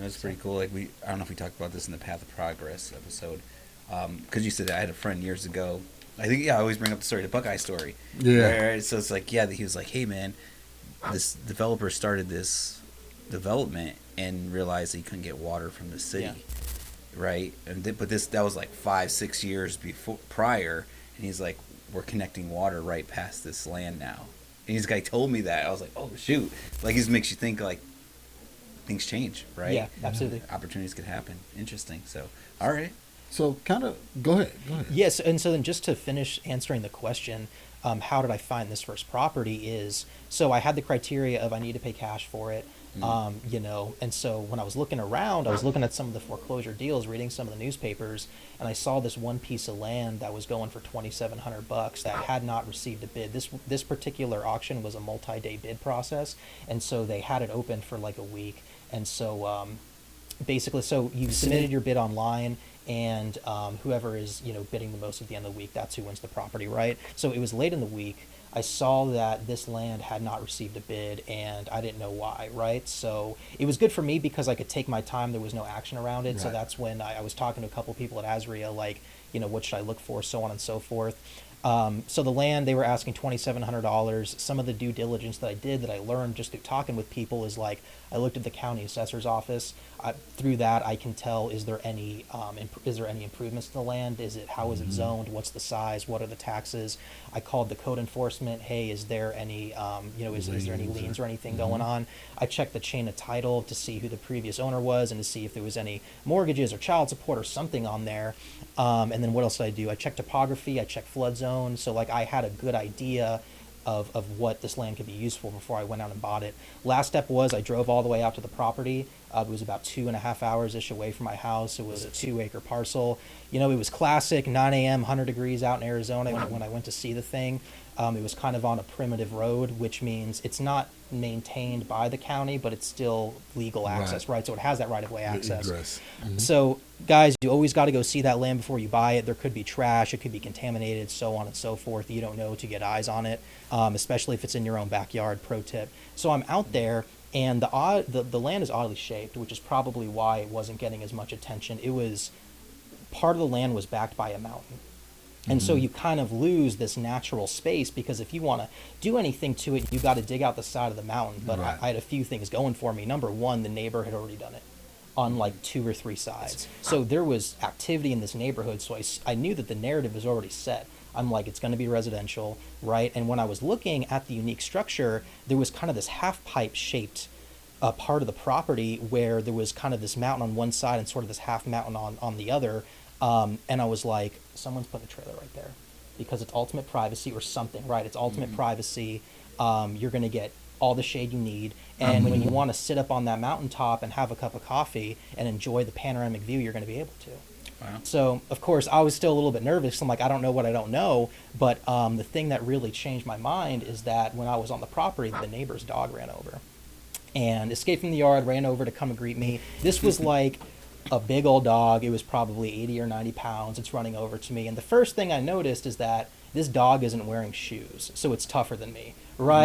That's pretty cool. Like I don't know if we talked about this in the Path of Progress episode, because you said I had a friend years ago. I think I always bring up the story, the Buckeye story. Yeah. Right? So it's like he was like, hey man, this developer started this development and realized that he couldn't get water from the city, Yeah. right? But that was like 5-6 years prior, and he's like, we're connecting water right past this land now. And this guy told me that. I was like, oh shoot! Like, this makes you think like things change, right? Yeah, absolutely. Opportunities could happen. Interesting. So, all right. So kind of go ahead. Yes, and so then just to finish answering the question, how did I find this first property is, so I had the criteria of I need to pay cash for it, and so when I was looking around, I was looking at some of the foreclosure deals, reading some of the newspapers, and I saw this one piece of land that was going for $2,700 that had not received a bid. This particular auction was a multi-day bid process, and so they had it open for like a week, and so basically, so you submitted your bid online, and whoever is bidding the most at the end of the week, that's who wins the property, right? So it was late in the week. I saw that this land had not received a bid, and I didn't know why, right? So it was good for me because I could take my time. There was no action around it. Right. So that's when I was talking to a couple people at AZREIA, like, what should I look for, so on and so forth. So the land, they were asking $2,700. Some of the due diligence that I did, that I learned just through talking with people, is like, I looked at the county assessor's office. Through that, I can tell, is there any improvements to the land? How is it zoned? What's the size? What are the taxes? I called the code enforcement. Hey, is there any is there any liens or anything going on? I checked the chain of title to see who the previous owner was and to see if there was any mortgages or child support or something on there. And then what else did I do? I checked topography. I checked flood zone. So like, I had a good idea of what this land could be used for before I went out and bought it. Last step was I drove all the way out to the property. It was about 2.5 hours-ish away from my house. It was a 2-acre parcel. It was classic 9 a.m., 100 degrees out in Arizona when I went to see the thing. It was kind of on a primitive road, which means it's not maintained by the county, but it's still legal access, right? So it has that right-of-way access. So, guys, you always got to go see that land before you buy it. There could be trash, it could be contaminated, so on and so forth. You don't know to get eyes on it, especially if it's in your own backyard, pro tip. So I'm out there, and the land is oddly shaped, which is probably why it wasn't getting as much attention. Part of the land was backed by a mountain. And so you kind of lose this natural space, because if you want to do anything to it, you got to dig out the side of the mountain. But I had a few things going for me. Number one, the neighbor had already done it on like 2 or 3 sides. So there was activity in this neighborhood. So I knew that the narrative was already set. I'm like, it's going to be residential, right? And when I was looking at the unique structure, there was kind of this half pipe shaped part of the property where there was kind of this mountain on one side and sort of this half mountain on the other. And I was like, someone's putting a trailer right there because it's ultimate privacy or something, right? It's ultimate privacy. You're going to get all the shade you need. And when you want to sit up on that mountaintop and have a cup of coffee and enjoy the panoramic view, you're going to be able to. Wow. So, of course, I was still a little bit nervous. I'm like, I don't know what I don't know. But the thing that really changed my mind is that when I was on the property, the neighbor's dog ran over and escaped from the yard, ran over to come and greet me. This was like a big old dog. It was probably 80 or 90 pounds. It's running over to me. And the first thing I noticed is that this dog isn't wearing shoes, so it's tougher than me, right?